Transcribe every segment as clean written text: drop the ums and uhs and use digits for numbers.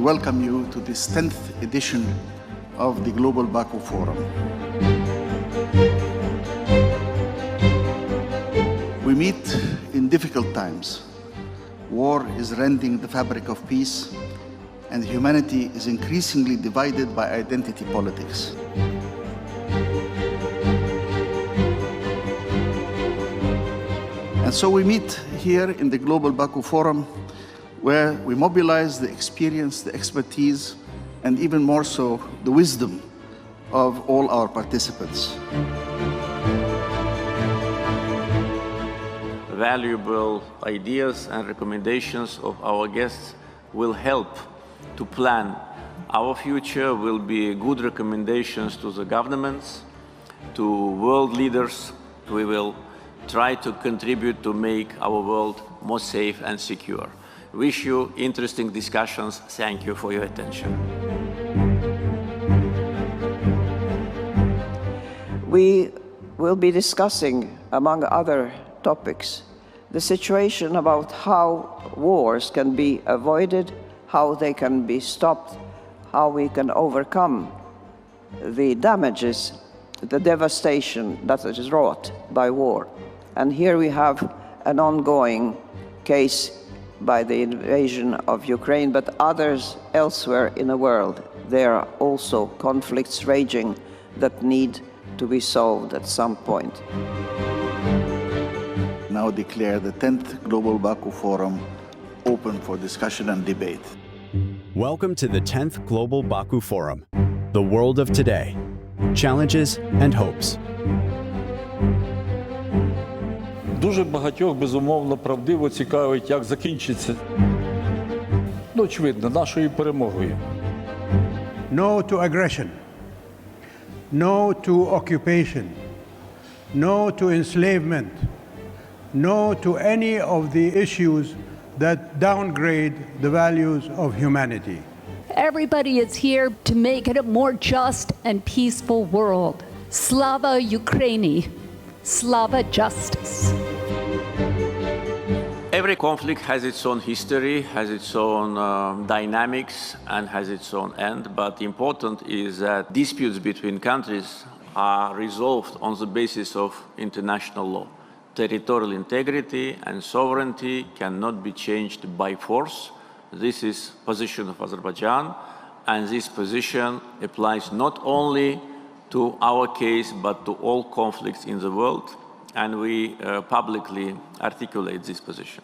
welcome you to this 10th edition of the Global Baku Forum. We meet in difficult times. War is rending the fabric of peace, and humanity is increasingly divided by identity politics. And so we meet here in the Global Baku Forum, where we mobilize the experience, the expertise, and even more so, the wisdom of all our participants. Valuable ideas and recommendations of our guests will help to plan our future, will be good recommendations to the governments, to world leaders. We will try to contribute to make our world more safe and secure. Wish you interesting discussions. Thank you for your attention. We will be discussing, among other topics, the situation about how wars can be avoided, how they can be stopped, how we can overcome the damages, the devastation that is wrought by war. And here we have an ongoing case by the invasion of Ukraine, but others elsewhere in the world. There are also conflicts raging that need to be solved at some point. Now declare the 10th Global Baku Forum open for discussion and debate. Welcome to the 10th Global Baku Forum, the world of today, challenges and hopes. Дуже багатьох, безумовно, правдиво цікавить, як закінчиться, очевидно, нашою перемогою. No to aggression. No to occupation. No to enslavement. No to any of the issues that downgrade the values of humanity. Everybody is here to make it a more just and peaceful world. Slava Ukraini. Slava justice. Every conflict has its own history, has its own dynamics, and has its own end. But important is that disputes between countries are resolved on the basis of international law. Territorial integrity and sovereignty cannot be changed by force. This is the position of Azerbaijan, and this position applies not only to our case, but to all conflicts in the world, and we publicly articulate this position.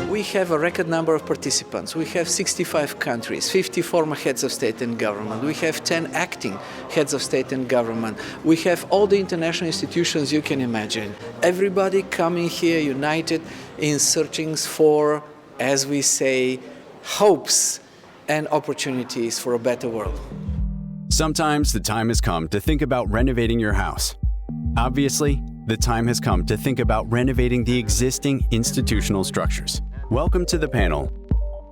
We have a record number of participants. We have 65 countries, 50 former heads of state and government. We have 10 acting heads of state and government. We have all the international institutions you can imagine. Everybody coming here united in searching for, as we say, hopes and opportunities for a better world. Sometimes the time has come to think about renovating your house. Obviously, the time has come to think about renovating the existing institutional structures. Welcome to the panel,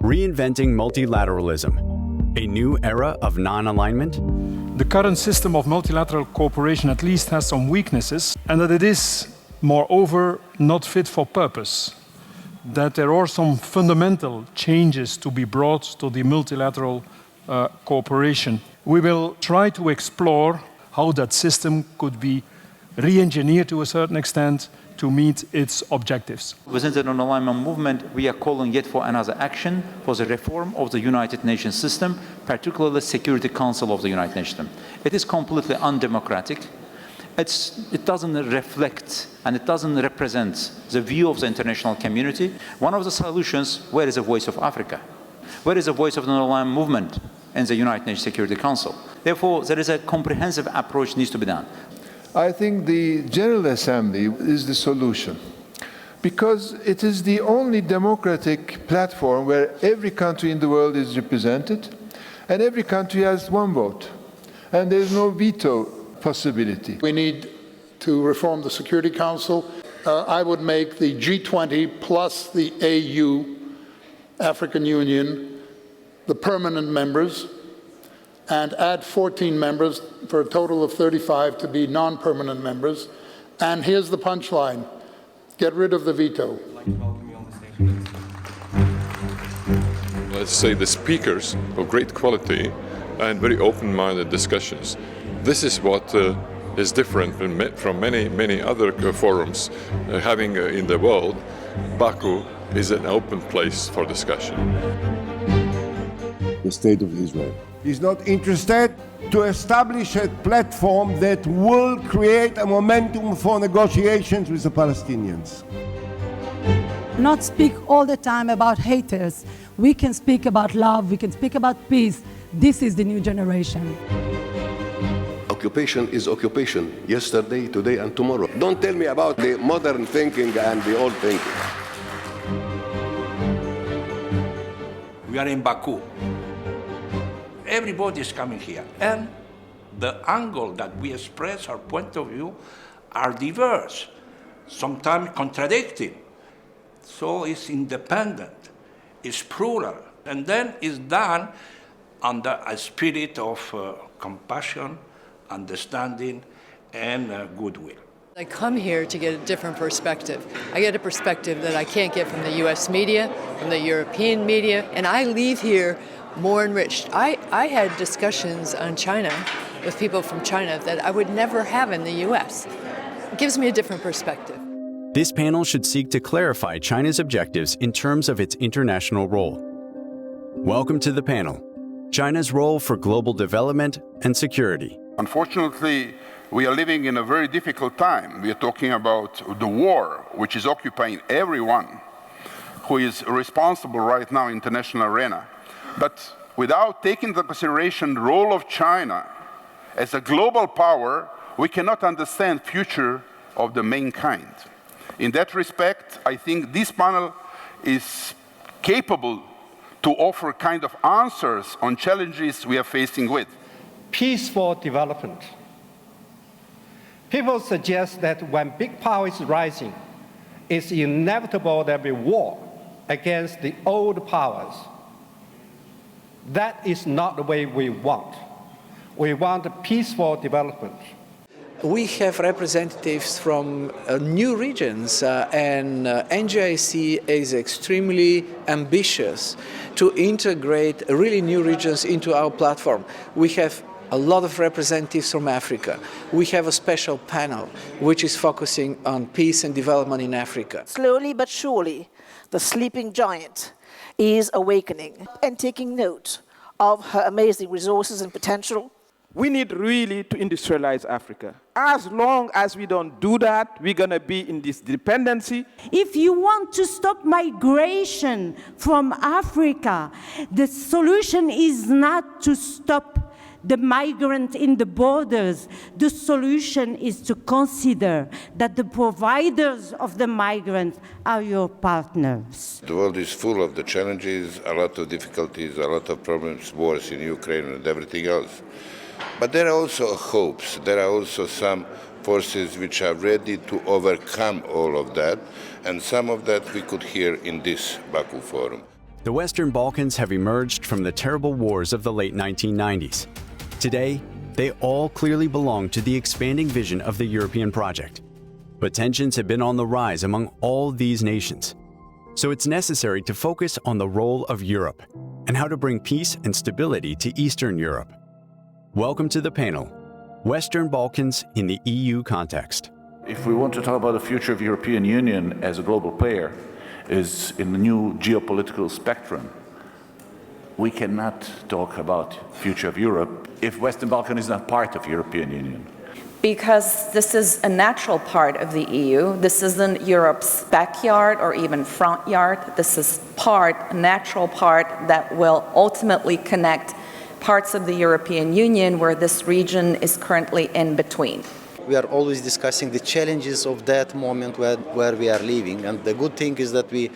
Reinventing Multilateralism, a new era of non-alignment. The current system of multilateral cooperation at least has some weaknesses, and that it is, moreover, not fit for purpose. That there are some fundamental changes to be brought to the multilateral cooperation. We will try to explore how that system could be re-engineered to a certain extent to meet its objectives. Within the non-alignment movement, we are calling yet for another action for the reform of the United Nations system, particularly the Security Council of the United Nations. It is completely undemocratic. It doesn't reflect and it doesn't represent the view of the international community. One of the solutions, where is the voice of Africa? Where is the voice of the non-alignment movement in the United Nations Security Council? Therefore, there is a comprehensive approach needs to be done. I think the General Assembly is the solution, because it is the only democratic platform where every country in the world is represented, and every country has one vote, and there is no veto possibility. We need to reform the Security Council. I would make the G20 plus the AU, African Union, the permanent members, and add 14 members for a total of 35 to be non-permanent members. And here's the punchline: get rid of the veto. Let's say the speakers of great quality and very open-minded discussions. This is what is different from many other forums having in the world. Baku is an open place for discussion. The state of Israel is not interested to establish a platform that will create a momentum for negotiations with the Palestinians. Not speak all the time about haters. We can speak about love, we can speak about peace. This is the new generation. Occupation is occupation, yesterday, today, and tomorrow. Don't tell me about the modern thinking and the old thinking. We are in Baku. Everybody is coming here. And the angle that we express, our point of view, are diverse, sometimes contradicting. So it's independent, it's plural, and then it's done under a spirit of compassion, understanding, and goodwill. I come here to get a different perspective. I get a perspective that I can't get from the US media, from the European media, and I leave here more enriched. I had discussions on China with people from China that I would never have in the US. It gives me a different perspective. This panel should seek to clarify China's objectives in terms of its international role. Welcome to the panel, China's role for global development and security. Unfortunately, we are living in a very difficult time. We are talking about the war, which is occupying everyone who is responsible right now in the international arena. But without taking into consideration the role of China as a global power, we cannot understand the future of the mankind. In that respect, I think this panel is capable to offer kind of answers on challenges we are facing with. Peaceful development. People suggest that when big power is rising, it's inevitable there'll be war against the old powers. That is not the way we want. We want peaceful development. We have representatives from new regions, and NGIC is extremely ambitious to integrate really new regions into our platform. We have a lot of representatives from Africa. We have a special panel which is focusing on peace and development in Africa. Slowly but surely, the sleeping giant is awakening and taking note of her amazing resources and potential. We need really to industrialize Africa. As long as we don't do that, we're going to be in this dependency. If you want to stop migration from Africa, the solution is not to stop the migrant in the borders. The solution is to consider that the providers of the migrants are your partners. The world is full of the challenges, a lot of difficulties, a lot of problems, wars in Ukraine and everything else. But there are also hopes. There are also some forces which are ready to overcome all of that, and some of that we could hear in this Baku Forum. The Western Balkans have emerged from the terrible wars of the late 1990s. Today, they all clearly belong to the expanding vision of the European project. But tensions have been on the rise among all these nations. So it's necessary to focus on the role of Europe and how to bring peace and stability to Eastern Europe. Welcome to the panel, Western Balkans in the EU context. If we want to talk about the future of the European Union as a global player, is in the new geopolitical spectrum, we cannot talk about future of Europe if Western Balkan is not part of the European Union. Because this is a natural part of the EU. This isn't Europe's backyard or even front yard. This is a natural part that will ultimately connect parts of the European Union where this region is currently in between. We are always discussing the challenges of that moment where we are living, and the good thing is that we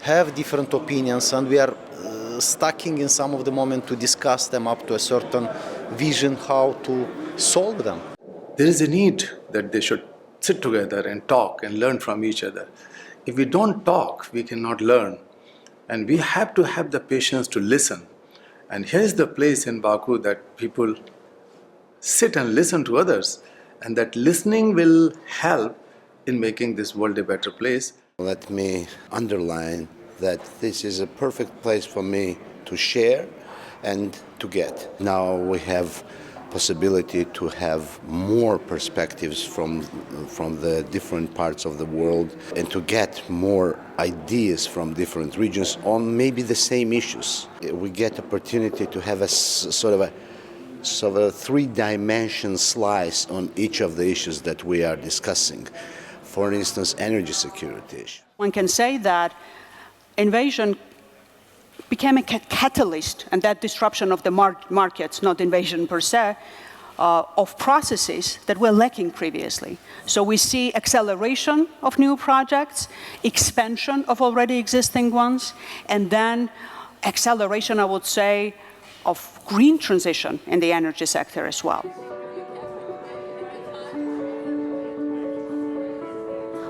have different opinions and we are stacking in some of the moment to discuss them up to a certain vision how to solve them. There is a need that they should sit together and talk and learn from each other. If we don't talk, we cannot learn, and we have to have the patience to listen And here's the place in Baku that people sit and listen to others, and that listening will help in making this world a better place. Let me underline that this is a perfect place for me to share and to get. Now we have possibility to have more perspectives from the different parts of the world and to get more ideas from different regions on maybe the same issues. We get opportunity to have a sort of a three-dimension slice on each of the issues that we are discussing. For instance, energy security. One can say that invasion became a catalyst, and that disruption of the markets, not invasion per se, of processes that were lacking previously. So we see acceleration of new projects, expansion of already existing ones, and then acceleration, I would say, of green transition in the energy sector as well.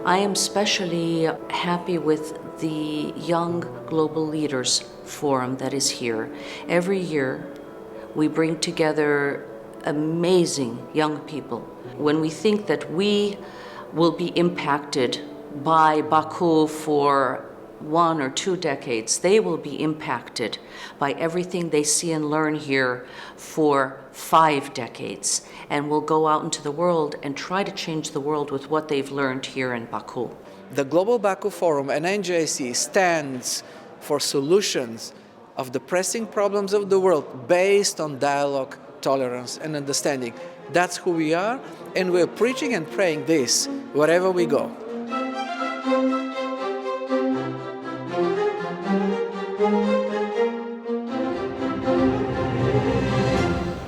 I am especially happy with the Young Global Leaders Forum that is here. Every year, we bring together amazing young people. When we think that we will be impacted by Baku for 1 or 2 decades, they will be impacted by everything they see and learn here for 5 decades, and will go out into the world and try to change the world with what they've learned here in Baku. The Global Baku Forum and NGIC stands for solutions of the pressing problems of the world based on dialogue, tolerance, and understanding. That's who we are, and we're preaching and praying this wherever we go.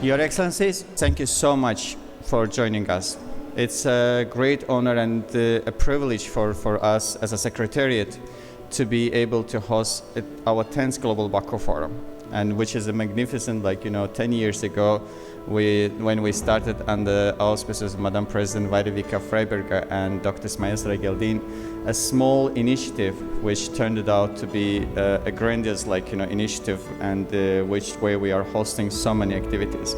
Your Excellencies, thank you so much for joining us. It's a great honor and a privilege for us as a Secretariat to be able to host our 10th Global Baku Forum, and which is a magnificent, 10 years ago, when we started under auspices of Madam President Vaidevika Freiberger and Dr. Ismail Sregeldin, a small initiative which turned out to be a grandiose initiative, and where we are hosting so many activities.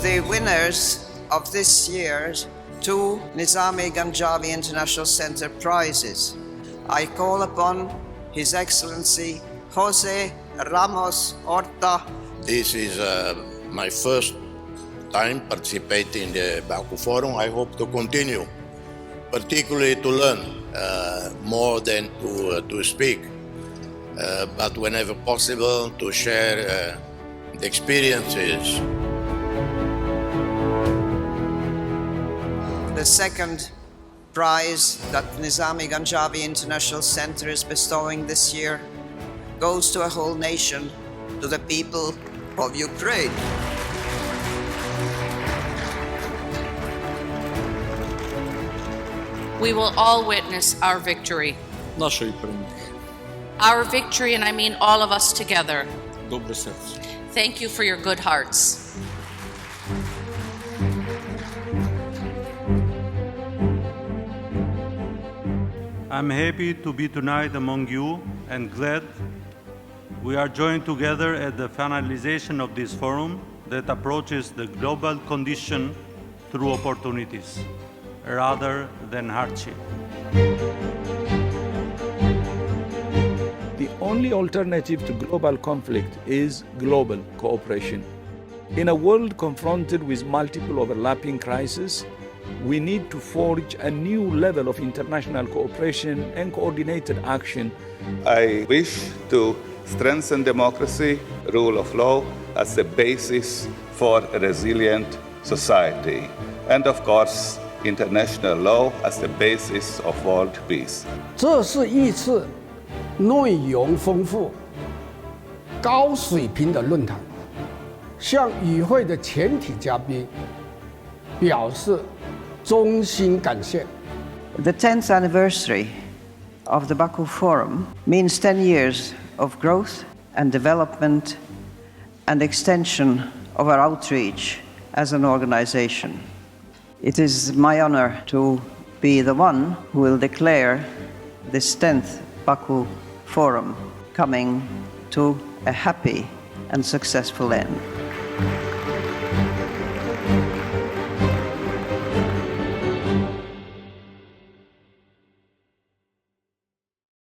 The winners of this year's 2 Nizami Ganjavi International Center prizes. I call upon His Excellency Jose Ramos Horta. This is my first time participating in the Baku Forum. I hope to continue, particularly to learn more than to speak, but whenever possible to share the experiences. The second prize that Nizami Ganjavi International Center is bestowing this year goes to a whole nation, to the people of Ukraine. We will all witness our victory. Our victory, and I mean all of us together. Thank you for your good hearts. I'm happy to be tonight among you and glad we are joined together at the finalization of this forum that approaches the global condition through opportunities rather than hardship. The only alternative to global conflict is global cooperation. In a world confronted with multiple overlapping crises, we need to forge a new level of international cooperation and coordinated action. I wish to strengthen democracy, rule of law as the basis for a resilient society, and of course, international law as the basis of world peace. 这是一次内容丰富、高水平的论坛，向与会的全体嘉宾表示衷心感谢。 The 10th anniversary of the Baku Forum means 10 years of growth and development and extension of our outreach as an organization. It is my honor to be the one who will declare this 10th Baku Forum coming to a happy and successful end.